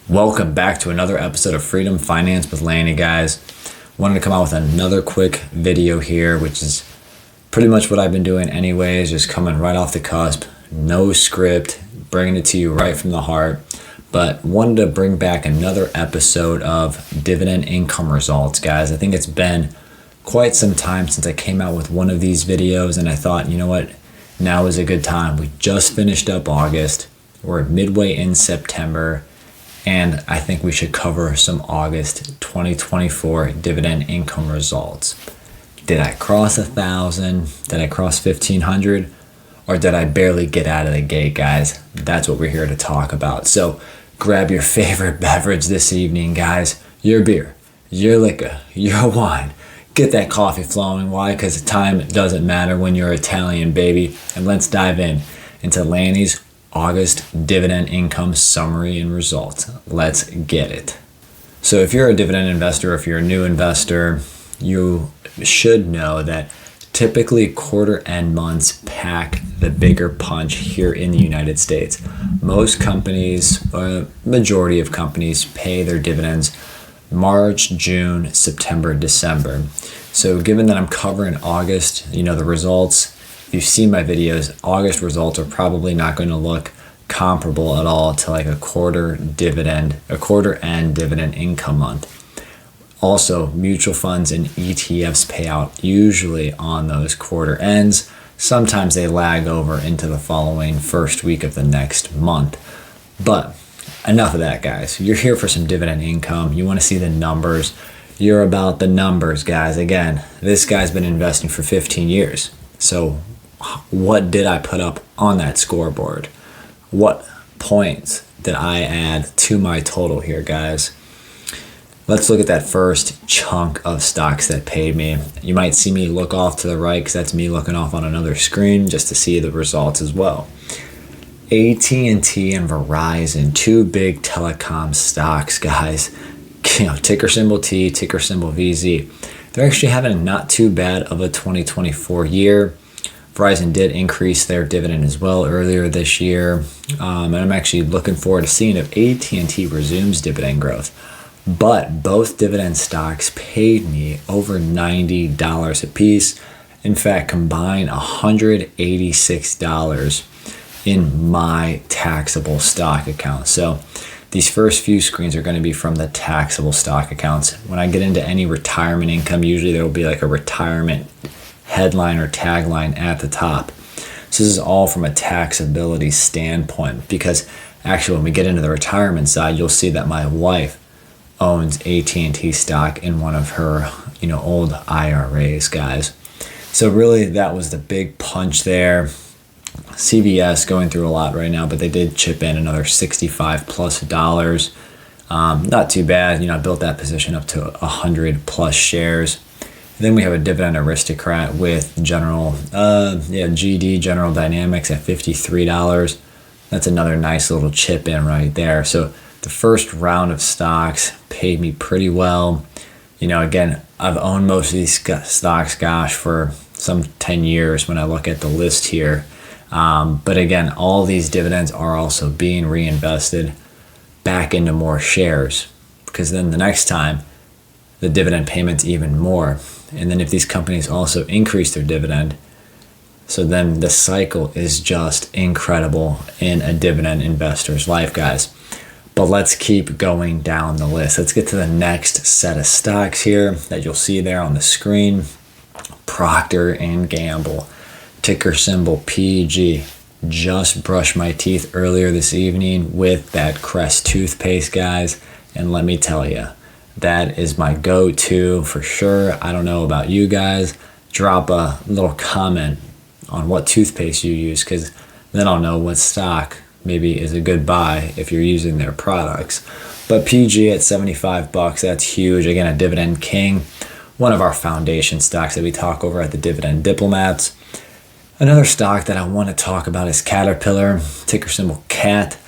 Welcome back to another episode of Freedom Finance with Lanny, guys. Wanted to come out with another quick video here, which is pretty much what I've been doing anyways, just coming right off the cusp, no script, bringing it to you right from the heart. But wanted to bring back another episode of dividend income results, guys. I think it's been quite some time since I came out with one of these videos, and I thought, you know what, now is a good time. We just finished up August. We're midway in September. And I think we should cover some August 2024 dividend income results. Did I cross 1,000? Did I cross 1,500? Or did I barely get out of the gate, guys? That's what we're here to talk about. So grab your favorite beverage this evening, guys. Your beer, your liquor, your wine. Get that coffee flowing. Why? Because time doesn't matter when you're Italian, baby. And let's dive into Lanny's August dividend income summary and results. Let's get it. So if you're a dividend investor, if you're a new investor, you should know that typically quarter end months pack the bigger punch here in the United States. Most companies, majority of companies, pay their dividends March, June, September, December. So given that I'm covering August, the results, if you've seen my videos, August results are probably not going to look comparable at all to like a quarter end dividend income month. Also, mutual funds and ETFs pay out usually on those quarter ends. Sometimes they lag over into the following first week of the next month. But enough of that, guys. You're here for some dividend income. You want to see the numbers. You're about the numbers, guys. Again, this guy's been investing for 15 years. So what did I put up on that scoreboard? What points did I add to my total here, guys? Let's look at that first chunk of stocks that paid me. You might see me look off to the right because that's me looking off on another screen just to see the results as well. AT&T and Verizon, two big telecom stocks, guys. Ticker symbol T, ticker symbol VZ. They're actually having not too bad of a 2024 year. Verizon did increase their dividend as well earlier this year. And I'm actually looking forward to seeing if AT&T resumes dividend growth. But both dividend stocks paid me over $90 a piece. In fact, combined $186 in my taxable stock account. So these first few screens are going to be from the taxable stock accounts. When I get into any retirement income, usually there will be like a retirement headline or tagline at the top. So this is all from a taxability standpoint, because actually when we get into the retirement side, you'll see that my wife owns AT&T stock in one of her old IRAs, guys. So really that was the big punch there. CVS going through a lot right now, but they did chip in another $65+. Not too bad. I built that position up to 100+ shares. Then we have a dividend aristocrat with GD, General Dynamics at $53. That's another nice little chip in right there. So the first round of stocks paid me pretty well. Again, I've owned most of these stocks, gosh, for some 10 years when I look at the list here. But again, all these dividends are also being reinvested back into more shares, because then the next time the dividend payment's even more. And then if these companies also increase their dividend, so then the cycle is just incredible in a dividend investor's life, guys. But let's keep going down the list. Let's get to the next set of stocks here that you'll see there on the screen. Procter and Gamble, ticker symbol PG. Just brushed my teeth earlier this evening with that Crest toothpaste, guys. And let me tell you, that is my go-to for sure. I don't know about you guys. Drop a little comment on what toothpaste you use, because then I'll know what stock maybe is a good buy if you're using their products. But PG at $75, that's huge. Again, a dividend king. One of our foundation stocks that we talk over at the Dividend Diplomats. Another stock that I want to talk about is Caterpillar, ticker symbol CAT.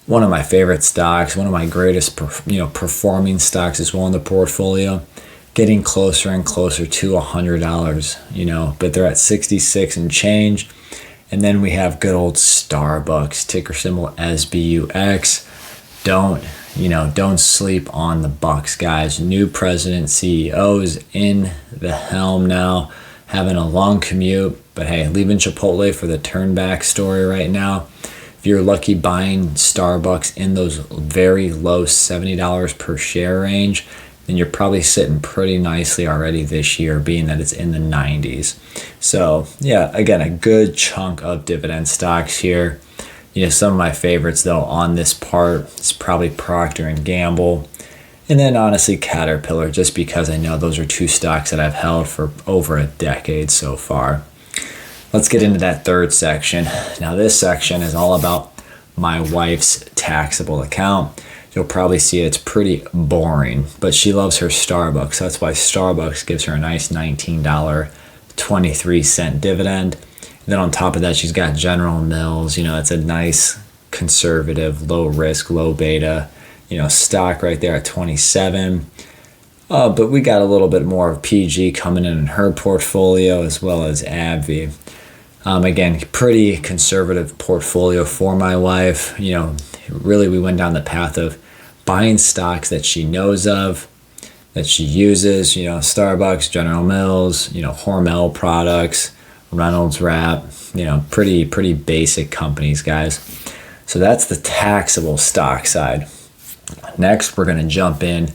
One of my favorite stocks, one of my greatest performing stocks as well in the portfolio, getting closer and closer to $100, but they're at 66 and change. And then we have good old Starbucks, ticker symbol SBUX. Don't don't sleep on the Bucks, guys. New president, CEOs in the helm now, having a long commute. But hey, leaving Chipotle for the turnback story right now. If you're lucky buying Starbucks in those very low $70 per share range, then you're probably sitting pretty nicely already this year, being that it's in the 90s. So yeah, again, a good chunk of dividend stocks here. Some of my favorites though on this part is probably Procter and Gamble, and then honestly Caterpillar, just because I know those are two stocks that I've held for over a decade so far. Let's get into that third section. Now this section is all about my wife's taxable account. You'll probably see it's pretty boring, but she loves her Starbucks. That's why Starbucks gives her a nice $19.23 dividend. And then on top of that, she's got General Mills. It's a nice conservative, low risk, low beta, stock right there at 27. But we got a little bit more of PG coming in her portfolio, as well as AbbVie. Again, pretty conservative portfolio for my wife. Really we went down the path of buying stocks that she knows of, that she uses, Starbucks, General Mills, Hormel products, Reynolds Wrap, pretty basic companies, guys. So that's the taxable stock side. Next, we're going to jump in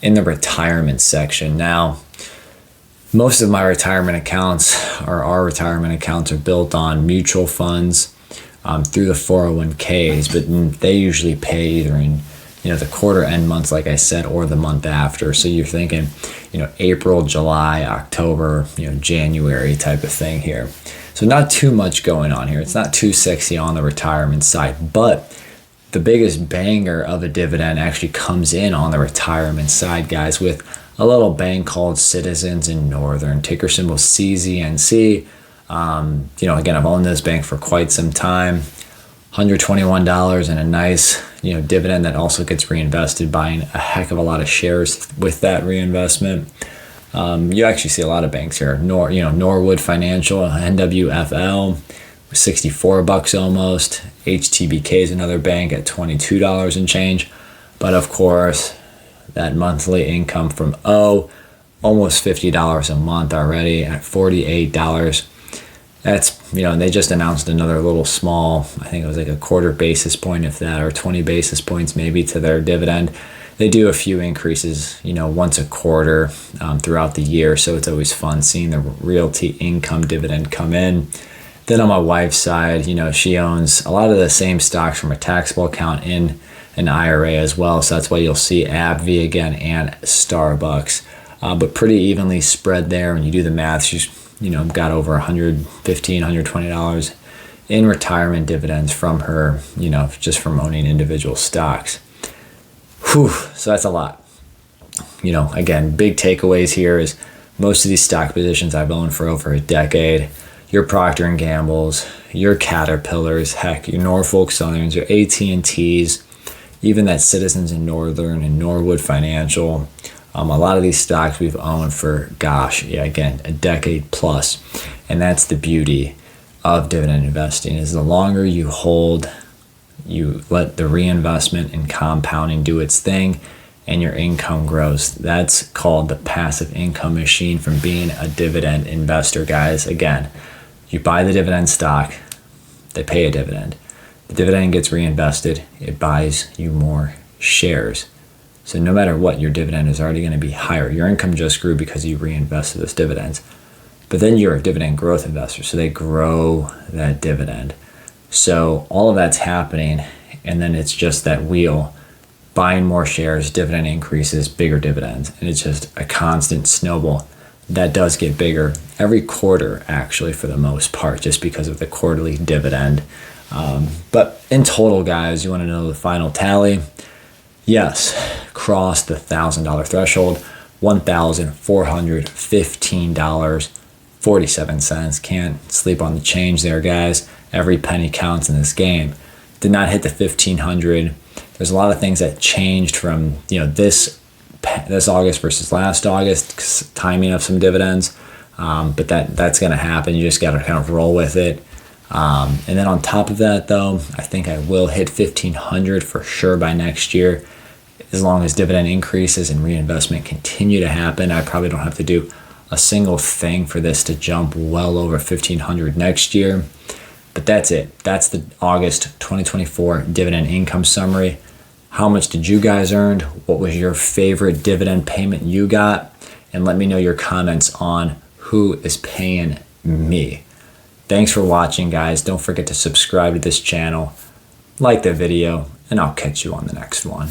the retirement section. Now, most of my retirement accounts, or our retirement accounts, are built on mutual funds through the 401ks, but they usually pay either in the quarter end months, like I said, or the month after. So you're thinking, April, July, October, January type of thing here. So not too much going on here. It's not too sexy on the retirement side, but the biggest banger of a dividend actually comes in on the retirement side, guys, with a little bank called Citizens in Northern, ticker symbol CZNC. Again, I've owned this bank for quite some time. $121 and a nice dividend that also gets reinvested, buying a heck of a lot of shares with that reinvestment. You actually see a lot of banks here. Norwood Financial, NWFL, $64 almost. HTBK is another bank at $22 and change. But of course, that monthly income from almost $50 a month already at $48. That's, and they just announced another little small, I think it was like a quarter basis point, if that, or 20 basis points maybe, to their dividend. They do a few increases, once a quarter throughout the year. So it's always fun seeing the Realty Income dividend come in. Then on my wife's side, she owns a lot of the same stocks from a taxable account in an IRA as well. So that's why you'll see AbbVie again and Starbucks, but pretty evenly spread there. When you do the math, she's got over $115, $120 in retirement dividends from her, just from owning individual stocks. Whew, so that's a lot. Again, big takeaways here is most of these stock positions I've owned for over a decade. Your Procter and Gamble's, your Caterpillars, heck, your Norfolk Southerns, your AT&T's, even that Citizens in Northern and Norwood Financial. A lot of these stocks we've owned for, again, a decade plus. And that's the beauty of dividend investing, is the longer you hold, you let the reinvestment and compounding do its thing, and your income grows. That's called the passive income machine from being a dividend investor, guys. Again, you buy the dividend stock, they pay a dividend. The dividend gets reinvested, it buys you more shares. So no matter what, your dividend is already going to be higher. Your income just grew because you reinvested those dividends. But then you're a dividend growth investor, so they grow that dividend. So all of that's happening, and then it's just that wheel, buying more shares, dividend increases, bigger dividends. And it's just a constant snowball that does get bigger every quarter, actually, for the most part, just because of the quarterly dividend. But in total, guys, you want to know the final tally? Yes, crossed the $1,000 threshold, $1,415.47. Can't sleep on the change there, guys. Every penny counts in this game. Did not hit the 1,500. There's a lot of things that changed from this August versus last August, timing of some dividends. But that's going to happen. You just got to kind of roll with it. And then on top of that, though, I think I will hit 1,500 for sure by next year. as long as dividend increases and reinvestment continue to happen, I probably don't have to do a single thing for this to jump well over 1,500 next year. But that's it. That's the August 2024 dividend income summary. How much did you guys earn? What was your favorite dividend payment you got? And let me know your comments on who is paying me. Thanks for watching, guys. Don't forget to subscribe to this channel, like the video, and I'll catch you on the next one.